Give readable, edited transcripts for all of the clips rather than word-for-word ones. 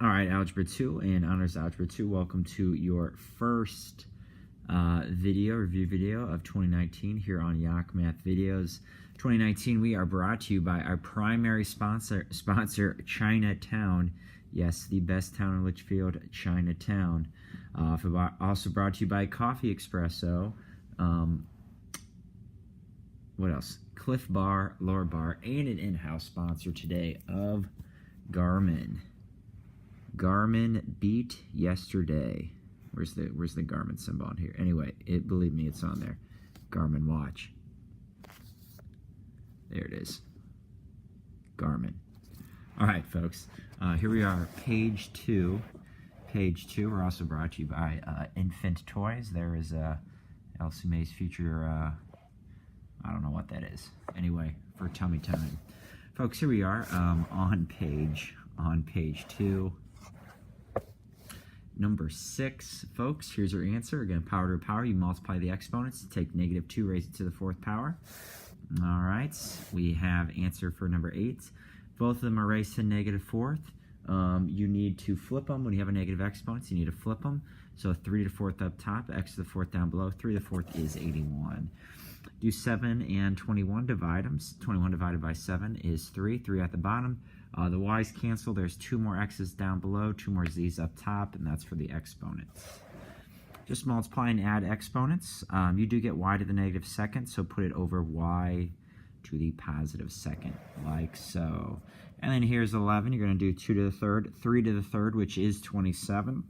All right, Algebra 2 and Honors Algebra 2, welcome to your first review video of 2019 here on Yak Math Videos. 2019, we are brought to you by our primary sponsor, Chinatown. Yes, the best town in Litchfield, Chinatown. Also brought to you by Coffee Espresso. What else? Cliff Bar, Lower Bar, and an in-house sponsor today of Garmin. Garmin beat yesterday. Where's the Garmin symbol on here? Anyway, believe me, it's on there. Garmin watch. There it is. Garmin. All right, folks. Here we are, page 2. Page 2. We're also brought to you by Infant Toys. There is Elsie Mae's future. I don't know what that is. Anyway, for tummy time, folks. Here we are on page 2. Number 6, folks, here's your answer. Again, power to a power, you multiply the exponents, take -2, raise it to the 4th power. All right, we have answer for number 8. Both of them are raised to -4th. You need to flip them. When you have a negative exponent, you need to flip them. So 3 to the 4th up top, x to the 4th down below. 3 to the 4th is 81. Do 7 and 21, divide them. 21 divided by 7 is 3. 3 at the bottom. The y's cancel. There's 2 more x's down below, 2 more z's up top, and that's for the exponents. Just multiply and add exponents. You do get y to the -2nd, so put it over y to the +2nd, like so. And then here's 11. You're going to do 2 to the 3rd, 3 to the 3rd, which is 27.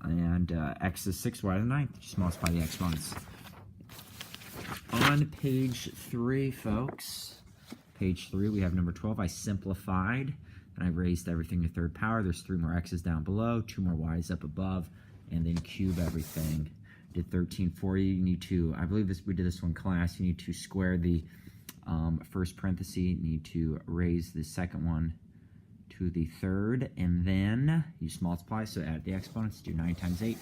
And x is 6, y to the 9th. Just multiply the exponents. On page 3, folks. Page 3, we have number 12. I simplified, and I raised everything to 3rd power. There's 3 more x's down below, 2 more y's up above, and then cube everything. Did 1340. You need to, I believe we did this one in class, you need to square the first parenthesis, you need to raise the second one to the 3rd, and then you just multiply, so add the exponents, do 9 times 8.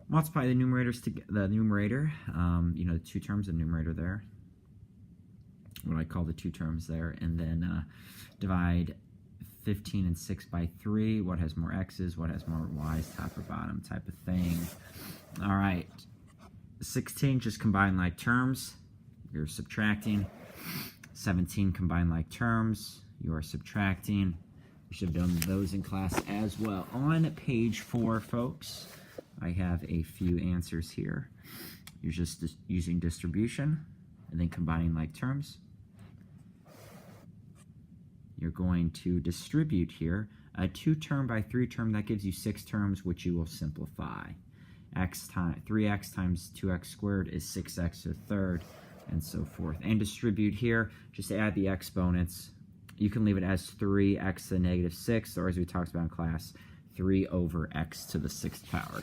Multiply the numerators to the numerator, you know, the 2 terms, the numerator there. What I call the 2 terms there, and then divide 15 and 6 by 3. What has more x's? What has more y's? Top or bottom type of thing. All right. 16, just combine like terms. You're subtracting. 17, combine like terms. You are subtracting. You should have done those in class as well. On page 4, folks, I have a few answers here. You're just using distribution and then combining like terms. You're going to distribute here a 2-term by 3-term. That gives you 6 terms, which you will simplify. 3x times 2x squared is 6x to the 3rd, and so forth. And distribute here, just add the exponents. You can leave it as 3x to the -6, or as we talked about in class, 3 over x to the 6th power.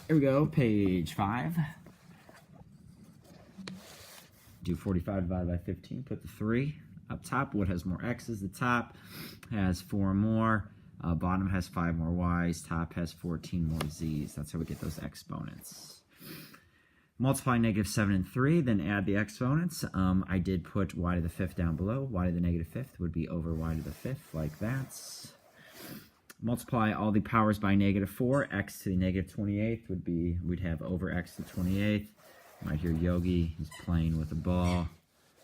Here we go, page 5. Do 45 divided by 15, put the 3 up top. What has more x's? The top has 4 more, bottom has 5 more y's, top has 14 more z's. That's how we get those exponents. Multiply -7 and 3, then add the exponents. I did put y to the 5th down below. Y to the -5th would be over y to the 5th, like that. Multiply all the powers by -4. X to the -28th would be, we'd have over x to the 28th. Might hear Yogi, he's playing with a ball,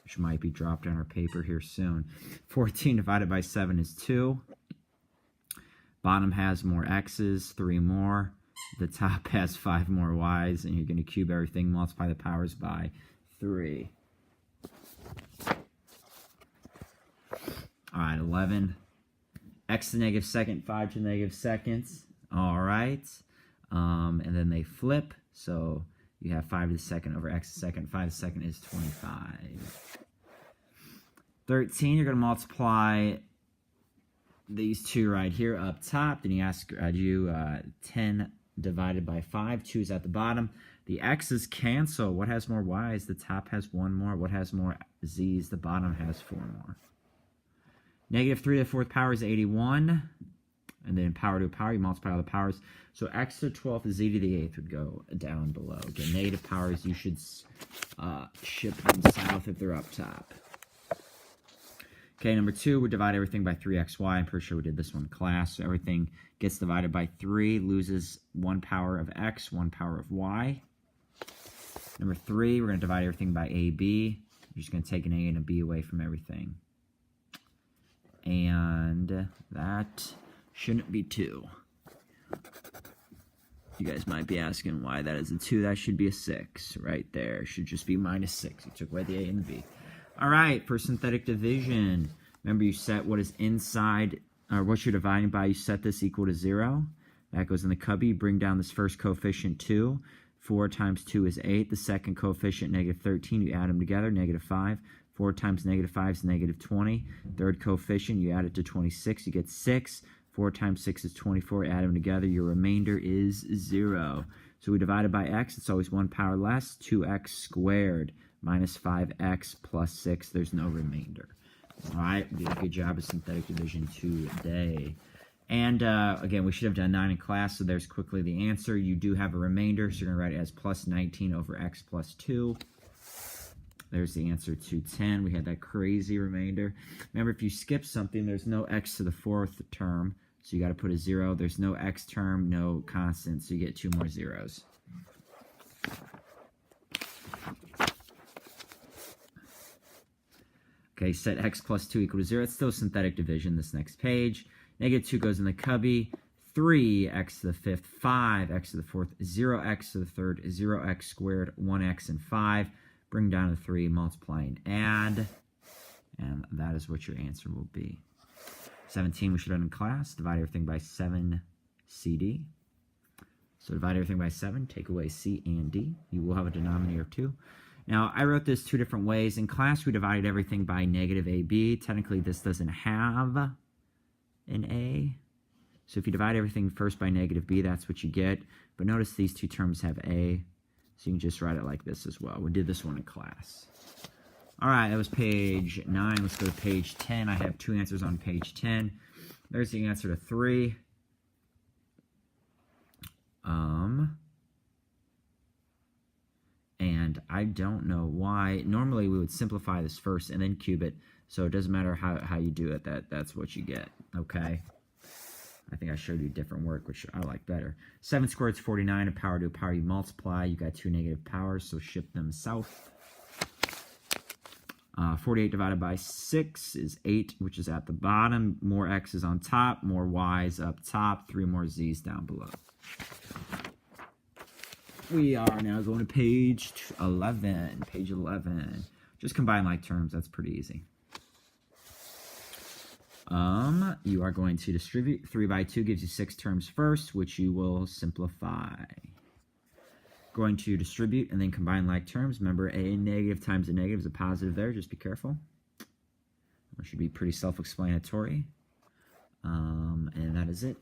which might be dropped on our paper here soon. 14 divided by 7 is 2. Bottom has more x's, 3 more. The top has 5 more y's, and you're going to cube everything, multiply the powers by 3. All right, 11. X to the -2nd, 5 to the -2nd. All right. And then they flip, so you have 5 to the 2nd over x to the 2nd. 5 to the 2nd is 25. 13, you're going to multiply these 2 right here up top. Then you ask, 10 divided by 5. 2 is at the bottom. The x's cancel. What has more y's? The top has 1 more. What has more z's? The bottom has 4 more. -3 to the 4th power is 81. And then power to a power, you multiply all the powers. So x to the 12th, z to the 8th would go down below. Again, negative powers, you should ship them south if they're up top. Okay, number 2, we divide everything by 3xy. I'm pretty sure we did this one in class. So everything gets divided by 3, loses 1 power of x, 1 power of y. Number 3, we're going to divide everything by AB. We're just going to take an A and a B away from everything. And that shouldn't be 2. You guys might be asking why that is a 2. That should be a 6 right there. Should just be minus 6. You took away the A and the B. All right, for synthetic division, remember you set what is inside, or what you're dividing by, you set this equal to 0. That goes in the cubby. You bring down this first coefficient 2. 4 times 2 is 8. The second coefficient, negative 13. You add them together, negative 5. 4 times negative 5 is negative 20. Third coefficient, you add it to 26. You get 6. 4 times 6 is 24. Add them together. Your remainder is 0. So we divide it by x. It's always 1 power less. 2x squared minus 5x plus 6. There's no remainder. All right, we did a good job of synthetic division today. And again, we should have done 9 in class, so there's quickly the answer. You do have a remainder, so you're going to write it as plus 19 over x plus 2. There's the answer to 10. We had that crazy remainder. Remember, if you skip something, there's no x to the 4th term, so you got to put a 0. There's no x term, no constant, so you get 2 more zeros. Okay, set x plus 2 equal to 0. It's still synthetic division, this next page. Negative 2 goes in the cubby. 3x to the 5th, 5x to the 4th, 0x to the 3rd, 0x squared, 1x and 5. Bring down the 3, multiply and add. And that is what your answer will be. 17 we should have done in class. Divide everything by 7 CD. So divide everything by 7, take away C and D. You will have a denominator of 2. Now, I wrote this 2 different ways. In class, we divided everything by negative AB. Technically, this doesn't have an A. So if you divide everything first by negative B, that's what you get. But notice these 2 terms have A. So you can just write it like this as well. We did this one in class. All right, that was page 9. Let's go to page 10. I have 2 answers on page 10. There's the answer to 3. And I don't know why. Normally, we would simplify this first and then cube it. So it doesn't matter how you do it. That's what you get, okay? I think I showed you different work, which I like better. 7 squared is 49. A power to a power you multiply. You got 2 negative powers, so shift them south. 48 divided by 6 is 8, which is at the bottom. More x's on top, more y's up top, 3 more z's down below. We are now going to page 11. Page 11. Just combine like terms. That's pretty easy. You are going to distribute. 3 by 2 gives you 6 terms first, which you will simplify. Going to distribute and then combine like terms. Remember, a negative times a negative is a positive there. Just be careful. It should be pretty self-explanatory. And that is it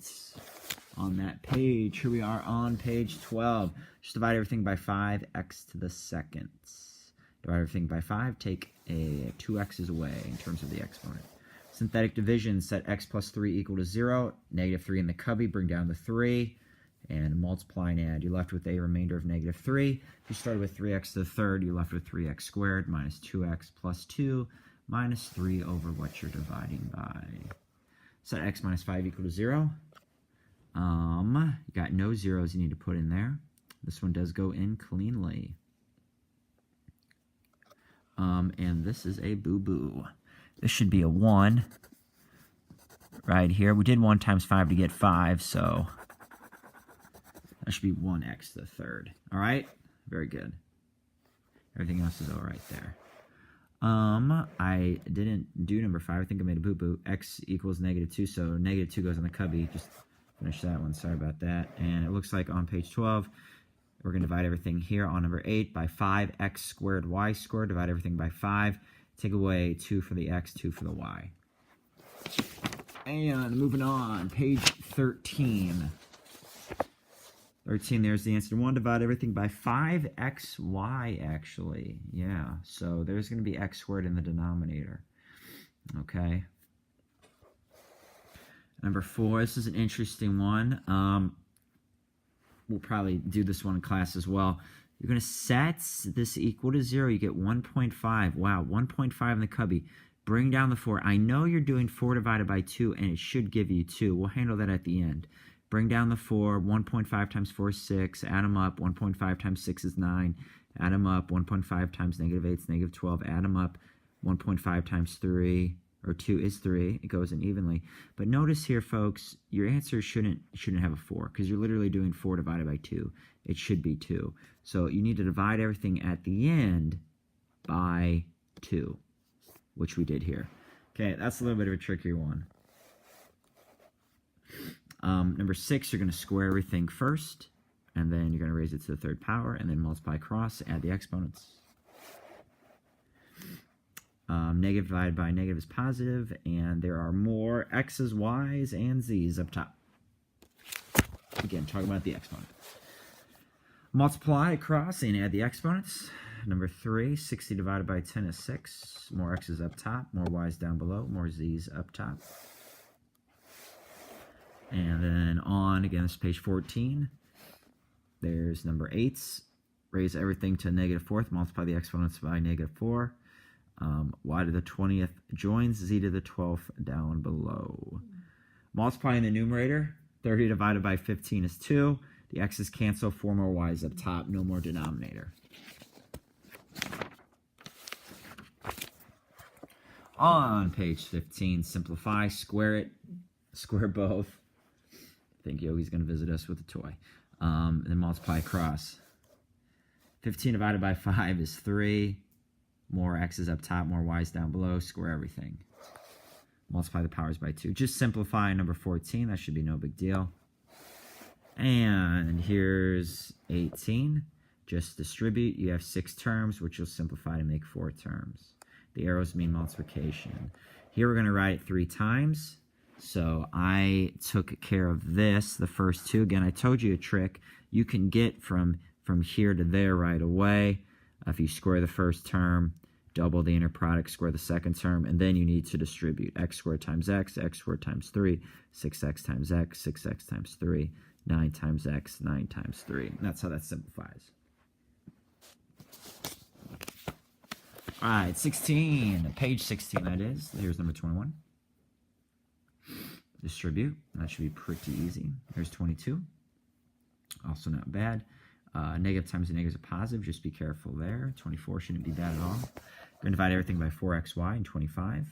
on that page. Here we are on page 12. Just divide everything by 5x to the second. Divide everything by 5. Take 2 x's away in terms of the exponent. Synthetic division, set x plus 3 equal to 0. Negative 3 in the cubby, bring down the 3. And multiply and add. You're left with a remainder of negative 3. If you started with 3x to the 3rd, you're left with 3x squared minus 2x plus 2 minus 3 over what you're dividing by. Set x minus 5 equal to 0. You got no zeros you need to put in there. This one does go in cleanly. And this is a boo-boo. This should be a 1 right here. We did 1 times 5 to get 5, so that should be 1x to the 3rd. All right? Very good. Everything else is all right there. I didn't do number 5. I think I made a boo-boo. X equals negative 2, so negative 2 goes in the cubby. Just finish that one. Sorry about that. And it looks like on page 12, we're going to divide everything here on number 8 by 5x squared y squared. Divide everything by 5. Take away 2 for the x, 2 for the y. And moving on, page 13. 13, there's the answer to 1. Divide everything by 5xy, actually. Yeah, so there's going to be x squared in the denominator. Okay. Number 4, this is an interesting one. We'll probably do this one in class as well. You're going to set this equal to 0. You get 1.5. Wow, 1.5 in the cubby. Bring down the 4. I know you're doing 4 divided by 2, and it should give you 2. We'll handle that at the end. Bring down the 4. 1.5 times 4 is 6. Add them up. 1.5 times 6 is 9. Add them up. 1.5 times negative 8 is negative 12. Add them up. 1.5 times 3 or 2 is 3. It goes in evenly. But notice here, folks, your answer shouldn't have a 4 because you're literally doing 4 divided by 2. It should be 2. So you need to divide everything at the end by 2, which we did here. Okay, that's a little bit of a trickier one. Number 6, you're going to square everything first, and then you're going to raise it to the third power, and then multiply across, add the exponents. Negative divided by negative is positive, and there are more x's, y's, and z's up top. Again, talking about the exponent. Multiply across and add the exponents. Number 3, 60 divided by 10 is 6. More x's up top, more y's down below, more z's up top. And then on, again, this is page 14. There's number 8. Raise everything to negative 4th, multiply the exponents by negative 4. Y to the 20th joins z to the 12th down below. Multiplying the numerator, 30 divided by 15 is 2. The x's cancel, 4 more y's up top, no more denominator. On page 15, simplify, square it, square both. I think Yogi's going to visit us with a toy. And then multiply across. 15 divided by 5 is 3. More x's up top, more y's down below. Square everything. Multiply the powers by 2. Just simplify number 14. That should be no big deal. And here's 18. Just distribute. You have 6 terms, which you'll simplify to make 4 terms. The arrows mean multiplication. Here we're going to write it 3 times. So I took care of this, the first 2. Again, I told you a trick. You can get from here to there right away. If you square the first term, double the inner product, square the second term, and then you need to distribute. X squared times x squared times 3, 6x times x, 6x times 3, 9 times x, 9 times 3. And that's how that simplifies. All right, 16, page 16 that is. Here's number 21. Distribute, that should be pretty easy. There's 22, also not bad. Negative times a negative is a positive, just be careful there. 24 shouldn't be bad at all. We're going to divide everything by 4xy and 25.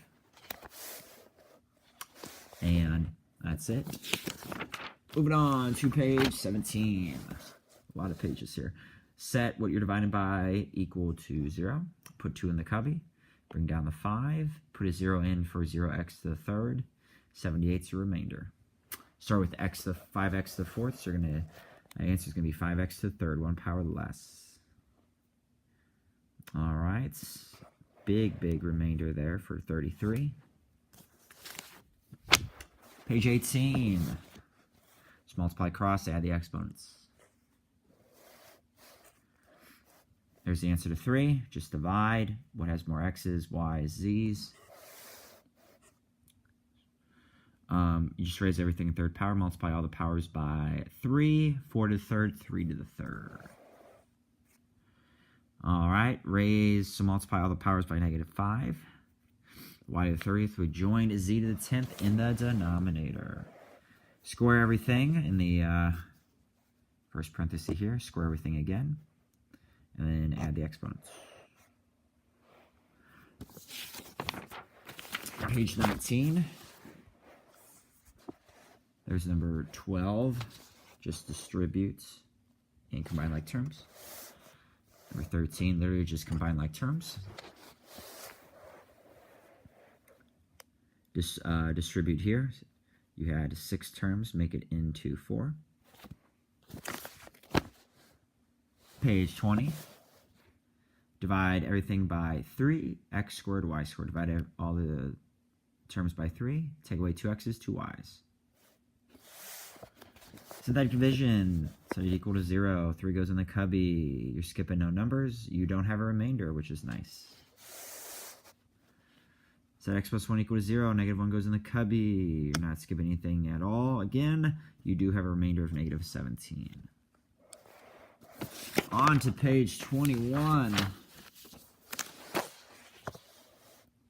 And that's it. Moving on to page 17. A lot of pages here. Set what you're dividing by equal to 0. Put 2 in the cubby. Bring down the 5. Put a 0 in for 0x to the third. 78's your remainder. Start with 5x to the fourth. So the answer is going to be 5x to the third, 1 power less. All right. Big remainder there for 33. Page 18. Just multiply across, add the exponents. There's the answer to 3. Just divide. What has more x's, y's, z's? You just raise everything in third power, multiply all the powers by 3, 4 to the third, 3 to the third. All right, multiply all the powers by negative 5. Y to the 30th would join z to the 10th in the denominator. Square everything in the first parenthesis here, square everything again, and then add the exponents. Page 19. There's number 12, just distribute and combine like terms. Number 13, literally just combine like terms. Distribute here. You had 6 terms, make it into 4. Page 20. Divide everything by 3, x squared, y squared. Divide all the terms by 3. Take away 2 x's, 2 y's. Synthetic division, set it equal to 0. 3 goes in the cubby. You're skipping no numbers. You don't have a remainder, which is nice. Set x plus 1 equal to 0. Negative 1 goes in the cubby. You're not skipping anything at all. Again, you do have a remainder of negative 17. On to page 21.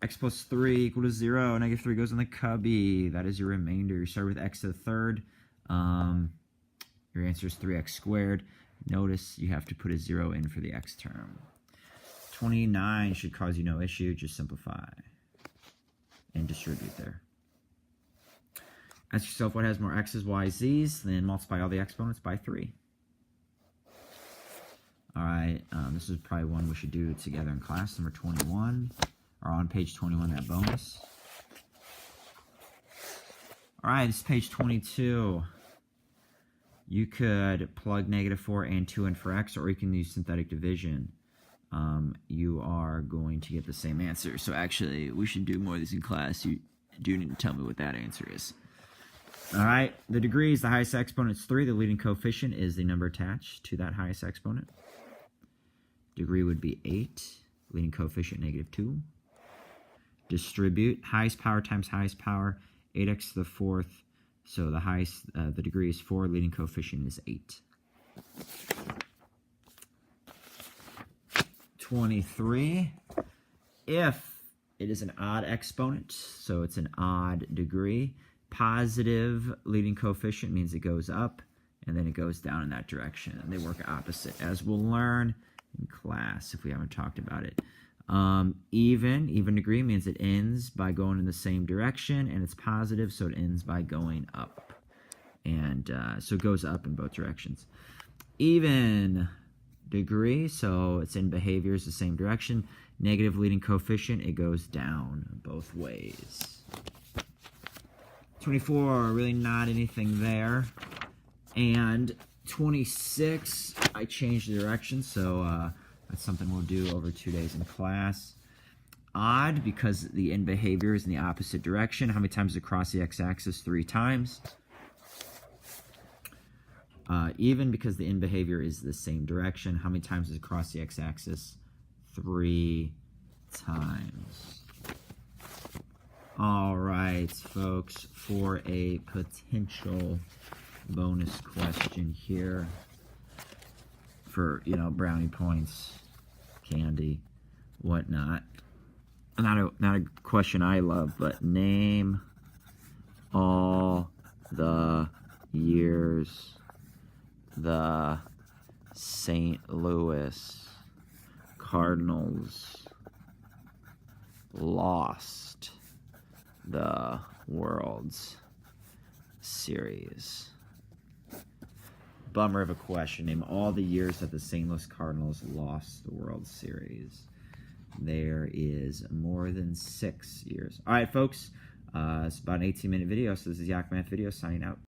x plus 3 equal to 0. Negative 3 goes in the cubby. That is your remainder. You start with x to the third. Your answer is 3x squared. Notice you have to put a 0 in for the x term. 29 should cause you no issue. Just simplify and distribute there. Ask yourself what has more x's, y's, z's. Then multiply all the exponents by 3. All right, this is probably one we should do together in class, number 21, or on page 21, that bonus. All right, this is page 22. You could plug -4 and 2 in for x, or you can use synthetic division. You are going to get the same answer. So actually, we should do more of these in class. You do need to tell me what that answer is. All right, the degree is the highest exponent is 3. The leading coefficient is the number attached to that highest exponent. Degree would be 8. Leading coefficient, -2. Distribute. Highest power times highest power, 8x to the 4th. So the highest, the degree is 4. Leading coefficient is 8. 23. If it is an odd exponent, so it's an odd degree, positive leading coefficient means it goes up, and then it goes down in that direction. And they work opposite, as we'll learn in class if we haven't talked about it. Even degree means it ends by going in the same direction, and it's positive, so it ends by going up. And so it goes up in both directions. Even degree, so it's in behaviors the same direction. Negative leading coefficient, it goes down both ways. 24, really not anything there. And 26, I changed the direction, so that's something we'll do over 2 days in class. Odd, because the end behavior is in the opposite direction. How many times is it across the x-axis? 3 times. Even, because the end behavior is the same direction. How many times is it across the x-axis? 3 times. All right, folks, for a potential bonus question here for, brownie points, candy, whatnot. Not a question I love, but name all the years the St. Louis Cardinals lost the World Series. Bummer of a question. Name all the years that the St. Louis Cardinals lost the World Series. There is more than 6 years. All right, folks. It's about an 18-minute video, so this is Yak Math Video signing out.